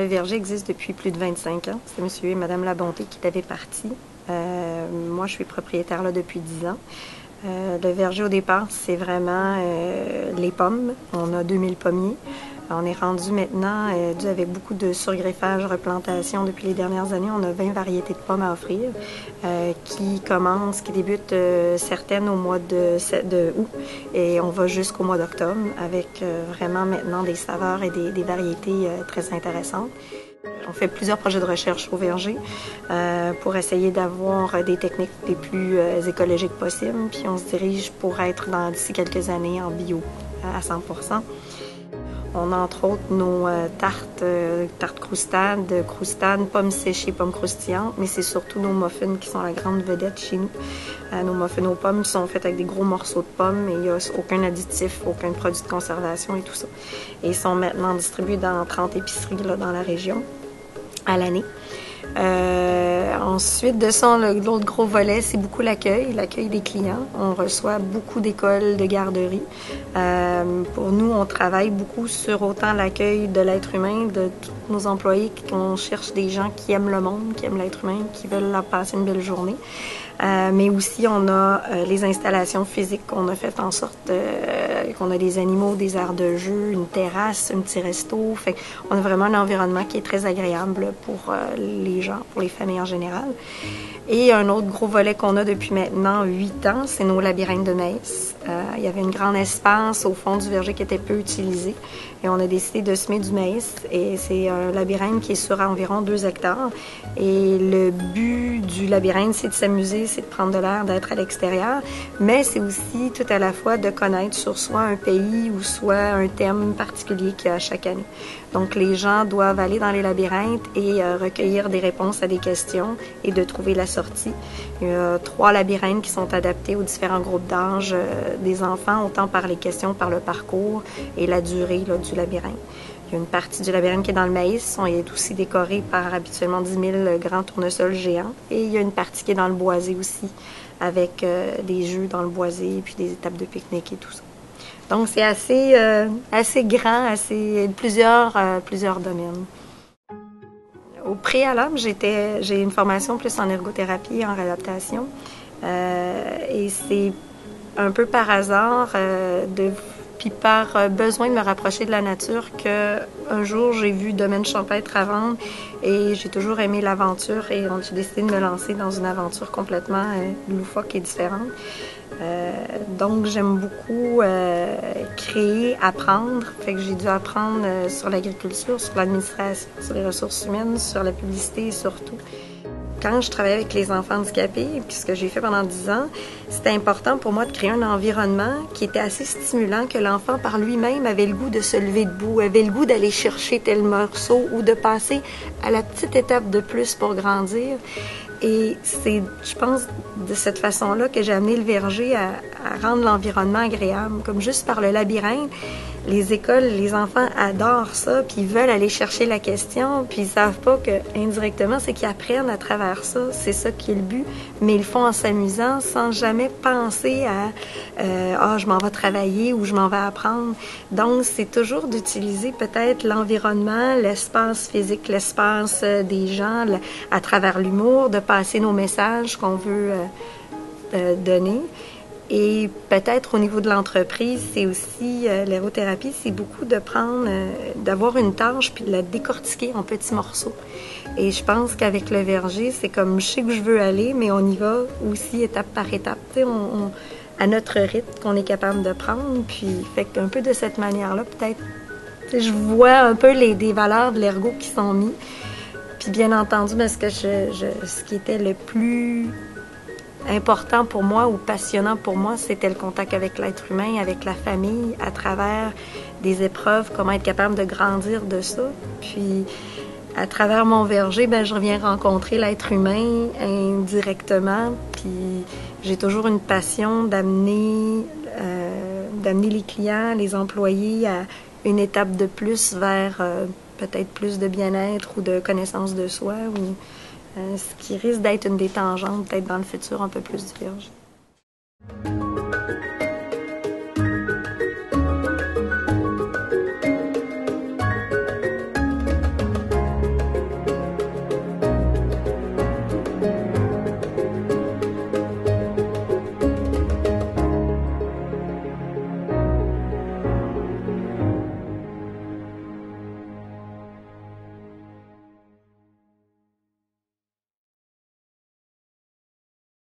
verger existe depuis plus de 25 ans. C'est monsieur et madame Labonté qui l'avaient parti. Moi, je suis propriétaire là depuis 10 ans. Le verger, au départ, c'est vraiment les pommes. On a 2000 pommiers. On est rendu maintenant, dû avec beaucoup de surgreffage, replantation depuis les dernières années, on a 20 variétés de pommes à offrir qui débutent certaines au mois de août et on va jusqu'au mois d'octobre avec vraiment maintenant des saveurs et des variétés très intéressantes. On fait plusieurs projets de recherche au verger pour essayer d'avoir des techniques les plus écologiques possibles, puis on se dirige pour être d'ici quelques années en bio à 100%. On a entre autres nos tartes croustades, pommes séchées, pommes croustillantes, mais c'est surtout nos muffins qui sont la grande vedette chez nous. Nos muffins aux pommes sont faits avec des gros morceaux de pommes et il n'y a aucun additif, aucun produit de conservation et tout ça. Et ils sont maintenant distribués dans 30 épiceries là, dans la région à l'année. Ensuite de ça, l'autre gros volet, c'est beaucoup l'accueil des clients. On reçoit beaucoup d'écoles, de garderies. Pour nous, on travaille beaucoup sur autant l'accueil de l'être humain, de tous nos employés, qu'on cherche des gens qui aiment le monde, qui aiment l'être humain, qui veulent leur passer une belle journée. Mais aussi, on a les installations physiques qu'on a fait en sorte qu'on a des animaux, des aires de jeu, une terrasse, un petit resto. Fait qu'on a vraiment un environnement qui est très agréable pour les gens, pour les familles en général. Et un autre gros volet qu'on a depuis maintenant 8 ans, c'est nos labyrinthes de maïs. Il y avait un grand espace au fond du verger qui était peu utilisé et on a décidé de semer du maïs et c'est un labyrinthe qui est sur environ 2 hectares et le but du labyrinthe, c'est de s'amuser, c'est de prendre de l'air, d'être à l'extérieur, mais c'est aussi tout à la fois de connaître sur soit un pays ou soit un thème particulier qu'il y a à chaque année. Donc les gens doivent aller dans les labyrinthes et recueillir des réponses à des questions et de trouver la sortie. Il y a 3 labyrinthes qui sont adaptés aux différents groupes d'âge des enfants, autant par les questions, par le parcours et la durée là, du labyrinthe. Il y a une partie du labyrinthe qui est dans le maïs. On est aussi décoré par habituellement 10 000 grands tournesols géants. Et il y a une partie qui est dans le boisé aussi, avec des jeux dans le boisé, puis des étapes de pique-nique et tout ça. Donc c'est assez grand, plusieurs domaines. Au préalable, j'ai une formation plus en ergothérapie et en réadaptation. Et c'est un peu par hasard, puis par besoin de me rapprocher de la nature, qu'un jour j'ai vu Domaine Champêtre à vendre et j'ai toujours aimé l'aventure et j'ai décidé de me lancer dans une aventure complètement loufoque et différente. Donc j'aime beaucoup créer, apprendre. Fait que j'ai dû apprendre sur l'agriculture, sur l'administration, sur les ressources humaines, sur la publicité surtout. Quand je travaillais avec les enfants handicapés, puis ce que j'ai fait pendant 10 ans, c'était important pour moi de créer un environnement qui était assez stimulant, que l'enfant par lui-même avait le goût de se lever debout, avait le goût d'aller chercher tel morceau ou de passer à la petite étape de plus pour grandir. Et c'est, je pense, de cette façon-là que j'ai amené le verger à rendre l'environnement agréable. Comme juste par le labyrinthe, les écoles, les enfants adorent ça, puis ils veulent aller chercher la question, puis ils savent pas que indirectement, c'est qu'ils apprennent à travers ça. C'est ça qui est le but, mais ils le font en s'amusant, sans jamais penser à je m'en vais travailler ou je m'en vais apprendre. Donc, c'est toujours d'utiliser peut-être l'environnement, l'espace physique, l'espace des gens, à travers l'humour, de passer nos messages qu'on veut donner. Et peut-être au niveau de l'entreprise, c'est aussi l'aérothérapie, c'est beaucoup de d'avoir une tâche puis de la décortiquer en petits morceaux. Et je pense qu'avec le verger, c'est comme je sais que je veux aller, mais on y va aussi étape par étape. Tu sais, à notre rythme qu'on est capable de prendre. Puis, fait qu'un peu de cette manière-là, peut-être, je vois un peu des valeurs de l'ergo qui sont mises. Puis bien entendu, mais ce qui était le plus important pour moi ou passionnant pour moi, c'était le contact avec l'être humain, avec la famille, à travers des épreuves, comment être capable de grandir de ça. Puis, à travers mon verger, je reviens rencontrer l'être humain indirectement. Puis, j'ai toujours une passion d'amener les clients, les employés à une étape de plus vers peut-être plus de bien-être ou de connaissance de soi, ou ce qui risque d'être une des tangentes peut-être dans le futur un peu plus du verger.